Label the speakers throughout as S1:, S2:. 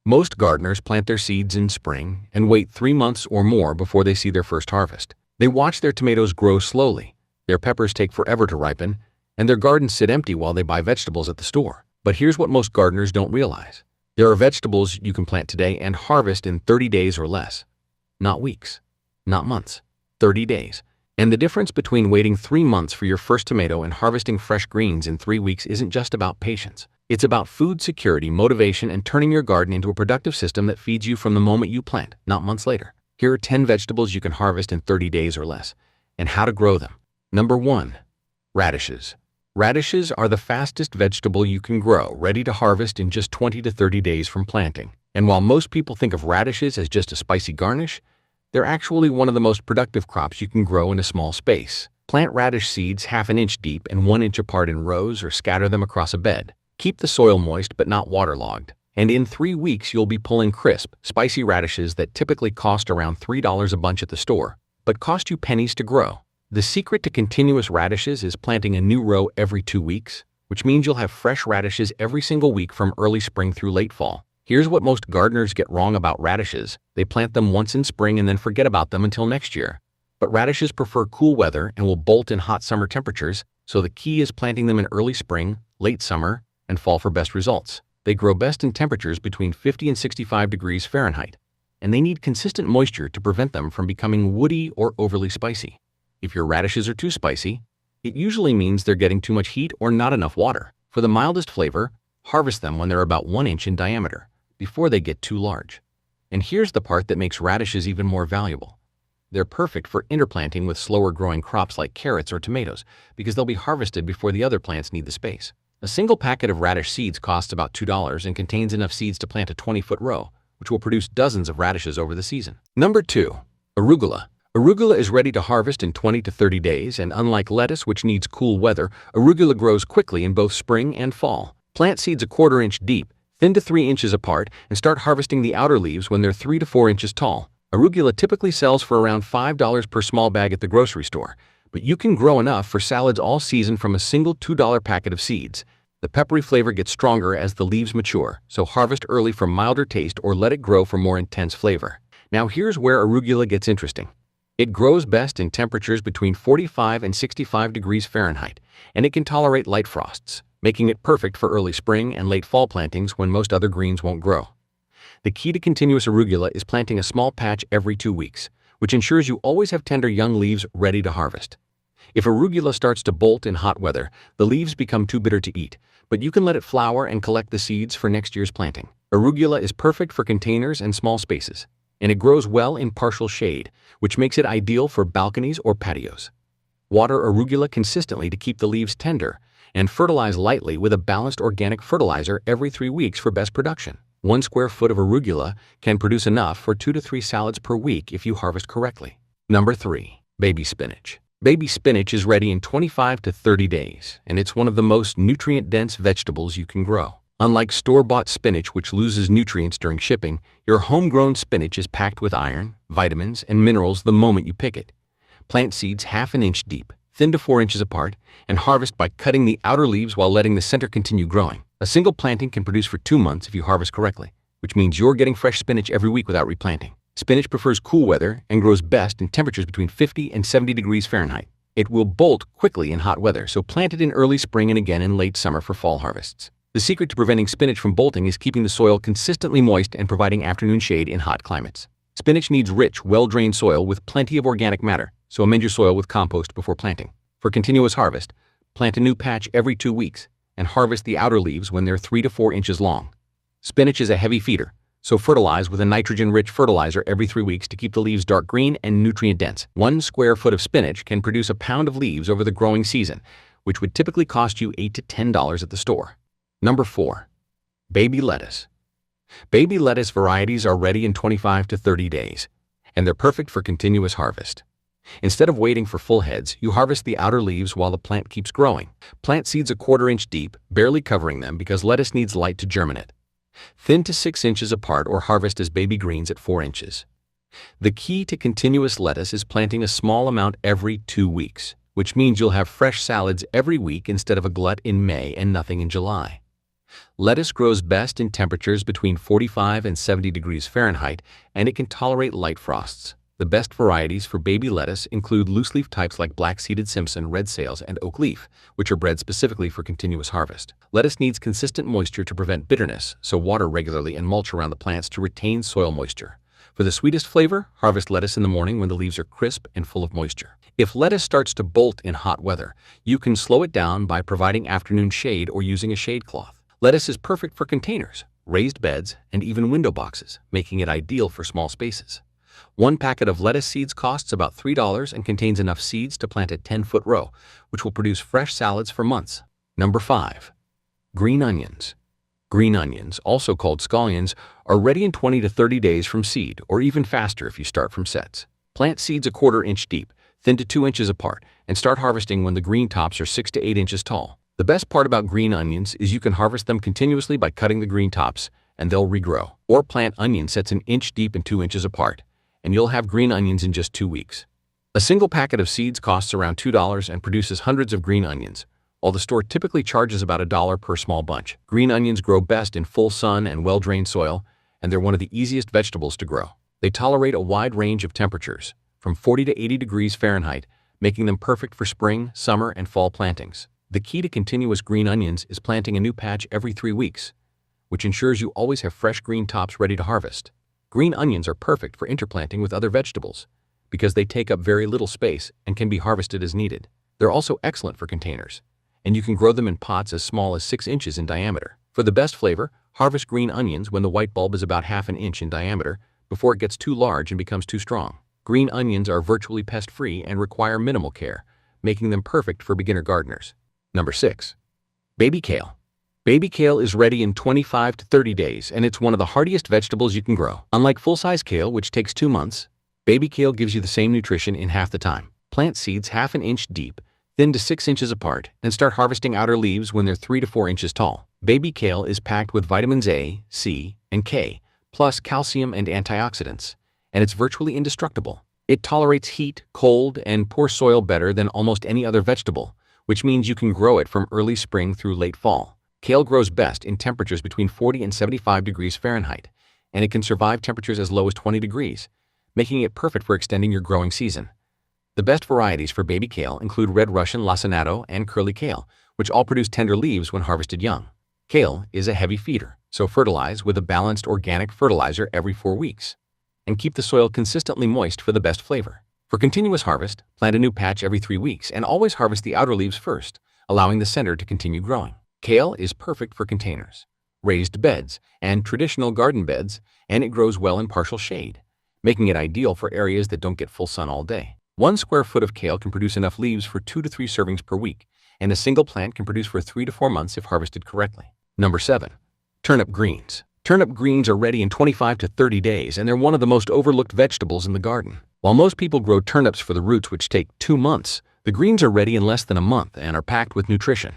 S1: Most gardeners plant their seeds in spring and wait 3 months or more before they see their first harvest. They watch their tomatoes grow slowly, their peppers take forever to ripen, and their gardens sit empty while they buy vegetables at the store. But here's what most gardeners don't realize. There are vegetables you can plant today and harvest in 30 days or less. Not weeks, not months, 30 days. And the difference between waiting 3 months for your first tomato and harvesting fresh greens in 3 weeks isn't just about patience. It's about food security, motivation, and turning your garden into a productive system that feeds you from the moment you plant, not months later. Here are 10 vegetables you can harvest in 30 days or less, and how to grow them. Number 1. Radishes. Radishes are the fastest vegetable you can grow, ready to harvest in just 20 to 30 days from planting. And while most people think of radishes as just a spicy garnish, they're actually one of the most productive crops you can grow in a small space. Plant radish seeds 1/2 inch deep and 1 inch apart in rows or scatter them across a bed. Keep the soil moist but not waterlogged. And in 3 weeks, you'll be pulling crisp, spicy radishes that typically cost around $3 a bunch at the store, but cost you pennies to grow. The secret to continuous radishes is planting a new row every 2 weeks, which means you'll have fresh radishes every single week from early spring through late fall. Here's what most gardeners get wrong about radishes. They plant them once in spring and then forget about them until next year. But radishes prefer cool weather and will bolt in hot summer temperatures, so the key is planting them in early spring, late summer, and fall for best results. They grow best in temperatures between 50 and 65 degrees Fahrenheit, and they need consistent moisture to prevent them from becoming woody or overly spicy. If your radishes are too spicy, it usually means they're getting too much heat or not enough water. For the mildest flavor, harvest them when they're about 1 inch in diameter, before they get too large. And here's the part that makes radishes even more valuable. They're perfect for interplanting with slower growing crops like carrots or tomatoes, because they'll be harvested before the other plants need the space. A single packet of radish seeds costs about $2 and contains enough seeds to plant a 20-foot row, which will produce dozens of radishes over the season. Number 2. Arugula. Arugula is ready to harvest in 20 to 30 days, and unlike lettuce, which needs cool weather, arugula grows quickly in both spring and fall. Plant seeds 1/4 inch deep, thin to 3 inches apart, and start harvesting the outer leaves when they're 3 to 4 inches tall. Arugula typically sells for around $5 per small bag at the grocery store, but you can grow enough for salads all season from a single $2 packet of seeds. The peppery flavor gets stronger as the leaves mature, so harvest early for milder taste or let it grow for more intense flavor. Now here's where arugula gets interesting. It grows best in temperatures between 45 and 65 degrees Fahrenheit, and it can tolerate light frosts, making it perfect for early spring and late fall plantings when most other greens won't grow. The key to continuous arugula is planting a small patch every 2 weeks, which ensures you always have tender young leaves ready to harvest. If arugula starts to bolt in hot weather, the leaves become too bitter to eat, but you can let it flower and collect the seeds for next year's planting. Arugula is perfect for containers and small spaces, and it grows well in partial shade, which makes it ideal for balconies or patios. Water arugula consistently to keep the leaves tender, and fertilize lightly with a balanced organic fertilizer every 3 weeks for best production. 1 square foot of arugula can produce enough for 2 to 3 salads per week if you harvest correctly. Number 3. Baby spinach. Baby spinach is ready in 25 to 30 days, and it's one of the most nutrient-dense vegetables you can grow. Unlike store-bought spinach, which loses nutrients during shipping, your homegrown spinach is packed with iron, vitamins, and minerals the moment you pick it. Plant seeds 1/2 inch deep, thin to 4 inches apart, and harvest by cutting the outer leaves while letting the center continue growing. A single planting can produce for 2 months if you harvest correctly, which means you're getting fresh spinach every week without replanting. Spinach prefers cool weather and grows best in temperatures between 50 and 70 degrees Fahrenheit. It will bolt quickly in hot weather, so plant it in early spring and again in late summer for fall harvests. The secret to preventing spinach from bolting is keeping the soil consistently moist and providing afternoon shade in hot climates. Spinach needs rich, well-drained soil with plenty of organic matter, so amend your soil with compost before planting. For continuous harvest, plant a new patch every 2 weeks and harvest the outer leaves when they're 3 to 4 inches long. Spinach is a heavy feeder, so fertilize with a nitrogen-rich fertilizer every 3 weeks to keep the leaves dark green and nutrient-dense. 1 square foot of spinach can produce a pound of leaves over the growing season, which would typically cost you $8 to $10 at the store. Number 4. Baby lettuce. Baby lettuce varieties are ready in 25 to 30 days, and they're perfect for continuous harvest. Instead of waiting for full heads, you harvest the outer leaves while the plant keeps growing. Plant seeds 1/4 inch deep, barely covering them because lettuce needs light to germinate. Thin to 6 inches apart or harvest as baby greens at 4 inches. The key to continuous lettuce is planting a small amount every 2 weeks, which means you'll have fresh salads every week instead of a glut in May and nothing in July. Lettuce grows best in temperatures between 45 and 70 degrees Fahrenheit, and it can tolerate light frosts. The best varieties for baby lettuce include loose-leaf types like black-seeded Simpson, red sails, and oak leaf, which are bred specifically for continuous harvest. Lettuce needs consistent moisture to prevent bitterness, so water regularly and mulch around the plants to retain soil moisture. For the sweetest flavor, harvest lettuce in the morning when the leaves are crisp and full of moisture. If lettuce starts to bolt in hot weather, you can slow it down by providing afternoon shade or using a shade cloth. Lettuce is perfect for containers, raised beds, and even window boxes, making it ideal for small spaces. One packet of lettuce seeds costs about $3 and contains enough seeds to plant a 10-foot row, which will produce fresh salads for months. Number 5. Green onions. Green onions, also called scallions, are ready in 20 to 30 days from seed, or even faster if you start from sets. Plant seeds a 1/4 inch deep, thin to 2 inches apart, and start harvesting when the green tops are 6 to 8 inches tall. The best part about green onions is you can harvest them continuously by cutting the green tops, and they'll regrow. Or plant onion sets an inch deep and 2 inches apart, and you'll have green onions in just 2 weeks. A single packet of seeds costs around $2 and produces hundreds of green onions, while the store typically charges about $1 per small bunch. Green onions grow best in full sun and well-drained soil, and they're one of the easiest vegetables to grow. They tolerate a wide range of temperatures, from 40 to 80 degrees Fahrenheit, making them perfect for spring, summer, and fall plantings. The key to continuous green onions is planting a new patch every 3 weeks, which ensures you always have fresh green tops ready to harvest. Green onions are perfect for interplanting with other vegetables because they take up very little space and can be harvested as needed. They're also excellent for containers, and you can grow them in pots as small as 6 inches in diameter. For the best flavor, harvest green onions when the white bulb is about 1/2 inch in diameter before it gets too large and becomes too strong. Green onions are virtually pest-free and require minimal care, making them perfect for beginner gardeners. Number 6. Baby Kale. Baby kale is ready in 25 to 30 days, and it's one of the hardiest vegetables you can grow. Unlike full-size kale, which takes 2 months, baby kale gives you the same nutrition in half the time. Plant seeds 1/2 inch deep, thin to 6 inches apart, and start harvesting outer leaves when they're 3 to 4 inches tall. Baby kale is packed with vitamins A, C, and K, plus calcium and antioxidants, and it's virtually indestructible. It tolerates heat, cold, and poor soil better than almost any other vegetable, which means you can grow it from early spring through late fall. Kale grows best in temperatures between 40 and 75 degrees Fahrenheit, and it can survive temperatures as low as 20 degrees, making it perfect for extending your growing season. The best varieties for baby kale include red Russian lacinato and curly kale, which all produce tender leaves when harvested young. Kale is a heavy feeder, so fertilize with a balanced organic fertilizer every 4 weeks, and keep the soil consistently moist for the best flavor. For continuous harvest, plant a new patch every 3 weeks and always harvest the outer leaves first, allowing the center to continue growing. Kale is perfect for containers, raised beds, and traditional garden beds, and it grows well in partial shade, making it ideal for areas that don't get full sun all day. 1 square foot of kale can produce enough leaves for 2 to 3 servings per week, and a single plant can produce for 3 to 4 months if harvested correctly. Number 7. Turnip greens. Turnip greens are ready in 25 to 30 days, and they're one of the most overlooked vegetables in the garden. While most people grow turnips for the roots, which take 2 months, the greens are ready in less than a month and are packed with nutrition.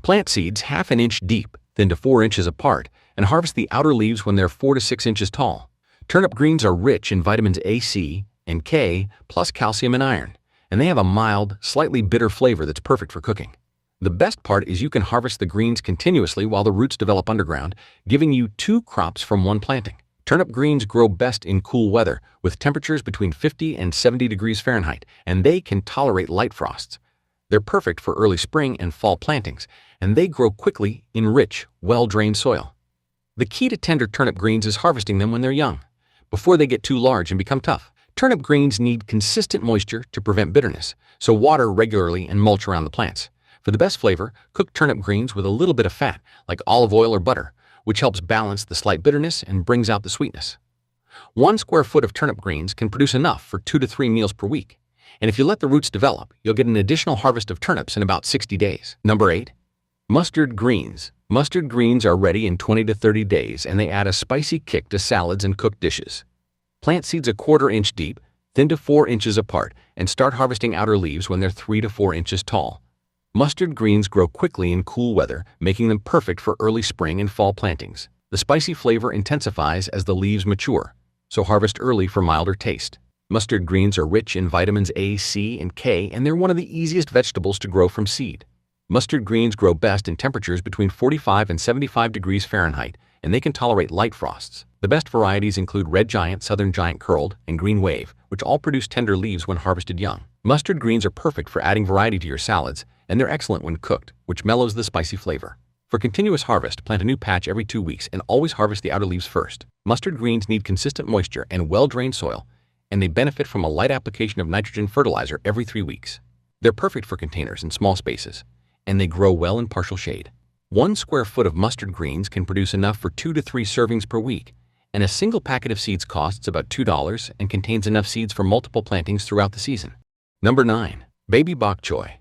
S1: Plant seeds 1/2 inch deep, thin to 4 inches apart, and harvest the outer leaves when they're 4 to 6 inches tall. Turnip greens are rich in vitamins A, C, and K, plus calcium and iron, and they have a mild, slightly bitter flavor that's perfect for cooking. The best part is you can harvest the greens continuously while the roots develop underground, giving you 2 crops from 1 planting. Turnip greens grow best in cool weather, with temperatures between 50 and 70 degrees Fahrenheit, and they can tolerate light frosts. They're perfect for early spring and fall plantings, and they grow quickly in rich, well-drained soil. The key to tender turnip greens is harvesting them when they're young, before they get too large and become tough. Turnip greens need consistent moisture to prevent bitterness, so water regularly and mulch around the plants. For the best flavor, cook turnip greens with a little bit of fat, like olive oil or butter, which helps balance the slight bitterness and brings out the sweetness. 1 square foot of turnip greens can produce enough for 2 to 3 meals per week. And if you let the roots develop, you'll get an additional harvest of turnips in about 60 days. Number 8. Mustard greens. Mustard greens are ready in 20 to 30 days, and they add a spicy kick to salads and cooked dishes. Plant seeds a 1/4 inch deep, thin to 4 inches apart, and start harvesting outer leaves when they're 3 to 4 inches tall. Mustard greens grow quickly in cool weather, making them perfect for early spring and fall plantings. The spicy flavor intensifies as the leaves mature, so harvest early for milder taste. Mustard greens are rich in vitamins A, C, and K, and they're one of the easiest vegetables to grow from seed. Mustard greens grow best in temperatures between 45 and 75 degrees Fahrenheit, and they can tolerate light frosts. The best varieties include Red Giant, Southern Giant Curled, and Green Wave, which all produce tender leaves when harvested young. Mustard greens are perfect for adding variety to your salads, and they're excellent when cooked, which mellows the spicy flavor. For continuous harvest, plant a new patch every 2 weeks and always harvest the outer leaves first. Mustard greens need consistent moisture and well-drained soil, and they benefit from a light application of nitrogen fertilizer every 3 weeks. They're perfect for containers and small spaces, and they grow well in partial shade. 1 square foot of mustard greens can produce enough for 2 to 3 servings per week, and a single packet of seeds costs about $2 and contains enough seeds for multiple plantings throughout the season. Number 9. Baby Bok Choy.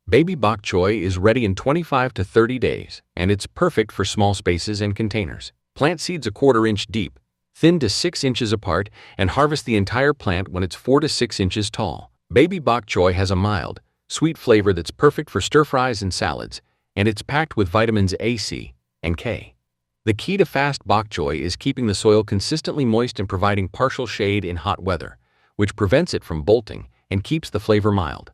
S1: Baby Bok Choy is ready in 25 to 30 days, and it's perfect for small spaces and containers. Plant seeds 1/4 inch deep, thin to 6 inches apart, and harvest the entire plant when it's 4 to 6 inches tall. Baby Bok Choy has a mild, sweet flavor that's perfect for stir-fries and salads, and it's packed with vitamins A, C, and K. The key to fast bok choy is keeping the soil consistently moist and providing partial shade in hot weather, which prevents it from bolting and keeps the flavor mild.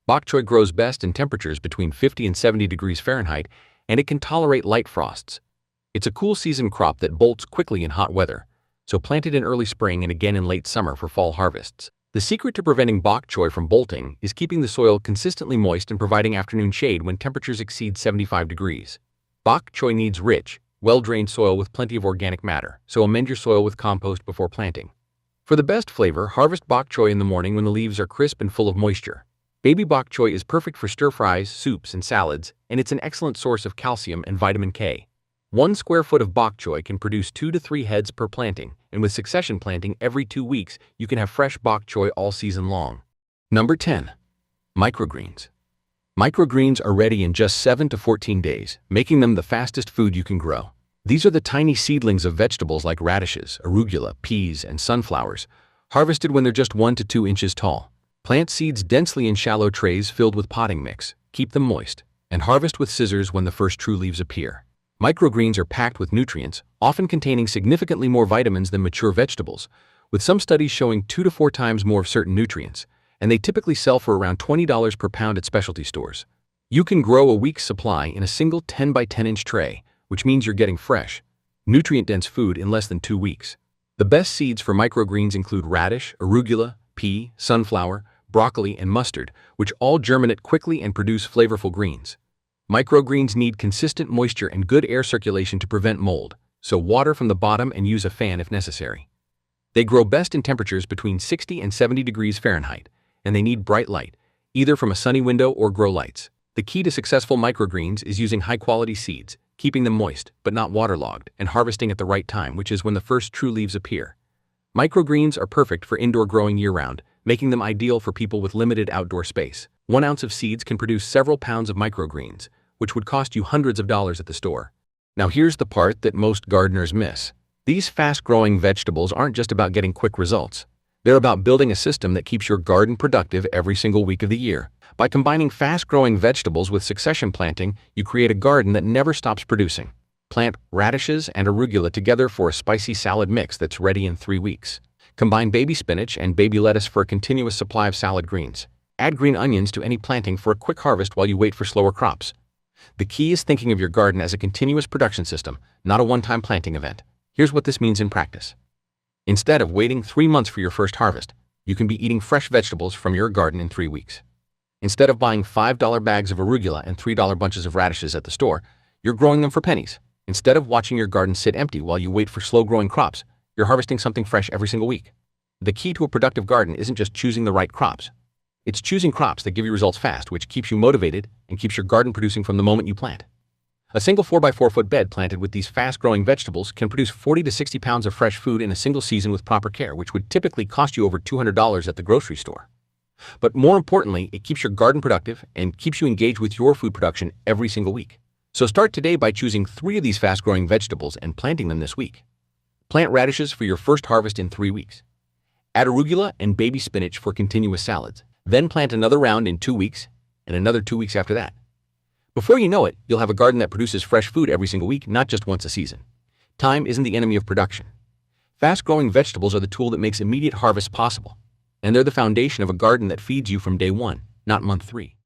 S1: Bok choy grows best in temperatures between 50 and 70 degrees Fahrenheit, and it can tolerate light frosts. It's a cool season crop that bolts quickly in hot weather, so plant it in early spring and again in late summer for fall harvests. The secret to preventing bok choy from bolting is keeping the soil consistently moist and providing afternoon shade when temperatures exceed 75 degrees. Bok choy needs rich, well-drained soil with plenty of organic matter, so amend your soil with compost before planting. For the best flavor, harvest bok choy in the morning when the leaves are crisp and full of moisture. Baby bok choy is perfect for stir-fries, soups, and salads, and it's an excellent source of calcium and vitamin K. 1 square foot of bok choy can produce 2 to 3 heads per planting, and with succession planting every 2 weeks, you can have fresh bok choy all season long. Number 10. Microgreens. Microgreens are ready in just 7 to 14 days, making them the fastest food you can grow. These are the tiny seedlings of vegetables like radishes, arugula, peas, and sunflowers, harvested when they're just 1 to 2 inches tall. Plant seeds densely in shallow trays filled with potting mix, keep them moist, and harvest with scissors when the first true leaves appear. Microgreens are packed with nutrients, often containing significantly more vitamins than mature vegetables, with some studies showing 2 to 4 times more of certain nutrients, and they typically sell for around $20 per pound at specialty stores. You can grow a week's supply in a single 10 by 10 inch tray, which means you're getting fresh, nutrient-dense food in less than 2 weeks. The best seeds for microgreens include radish, arugula, pea, sunflower, broccoli, and mustard, which all germinate quickly and produce flavorful greens. Microgreens need consistent moisture and good air circulation to prevent mold, so water from the bottom and use a fan if necessary. They grow best in temperatures between 60 and 70 degrees Fahrenheit, and they need bright light, either from a sunny window or grow lights. The key to successful microgreens is using high-quality seeds, keeping them moist but not waterlogged, and harvesting at the right time, which is when the first true leaves appear. Microgreens are perfect for indoor growing year-round, making them ideal for people with limited outdoor space. 1 ounce of seeds can produce several pounds of microgreens, which would cost you hundreds of dollars at the store. Now here's the part that most gardeners miss. These fast-growing vegetables aren't just about getting quick results. They're about building a system that keeps your garden productive every single week of the year. By combining fast-growing vegetables with succession planting, you create a garden that never stops producing. Plant radishes and arugula together for a spicy salad mix that's ready in 3 weeks. Combine baby spinach and baby lettuce for a continuous supply of salad greens. Add green onions to any planting for a quick harvest while you wait for slower crops. The key is thinking of your garden as a continuous production system, not a one-time planting event. Here's what this means in practice. Instead of waiting 3 months for your first harvest, you can be eating fresh vegetables from your garden in 3 weeks. Instead of buying $5 bags of arugula and $3 bunches of radishes at the store, you're growing them for pennies. Instead of watching your garden sit empty while you wait for slow-growing crops, you're harvesting something fresh every single week. The key to a productive garden isn't just choosing the right crops. It's choosing crops that give you results fast, which keeps you motivated and keeps your garden producing from the moment you plant. A single 4 by 4 foot bed planted with these fast-growing vegetables can produce 40 to 60 pounds of fresh food in a single season with proper care, which would typically cost you over $200 at the grocery store. But more importantly, it keeps your garden productive and keeps you engaged with your food production every single week. So start today by choosing 3 of these fast-growing vegetables and planting them this week. Plant radishes for your first harvest in 3 weeks. Add arugula and baby spinach for continuous salads. Then plant another round in 2 weeks and another 2 weeks after that. Before you know it, you'll have a garden that produces fresh food every single week, not just once a season. Time isn't the enemy of production. Fast-growing vegetables are the tool that makes immediate harvest possible, and they're the foundation of a garden that feeds you from day 1, not month 3.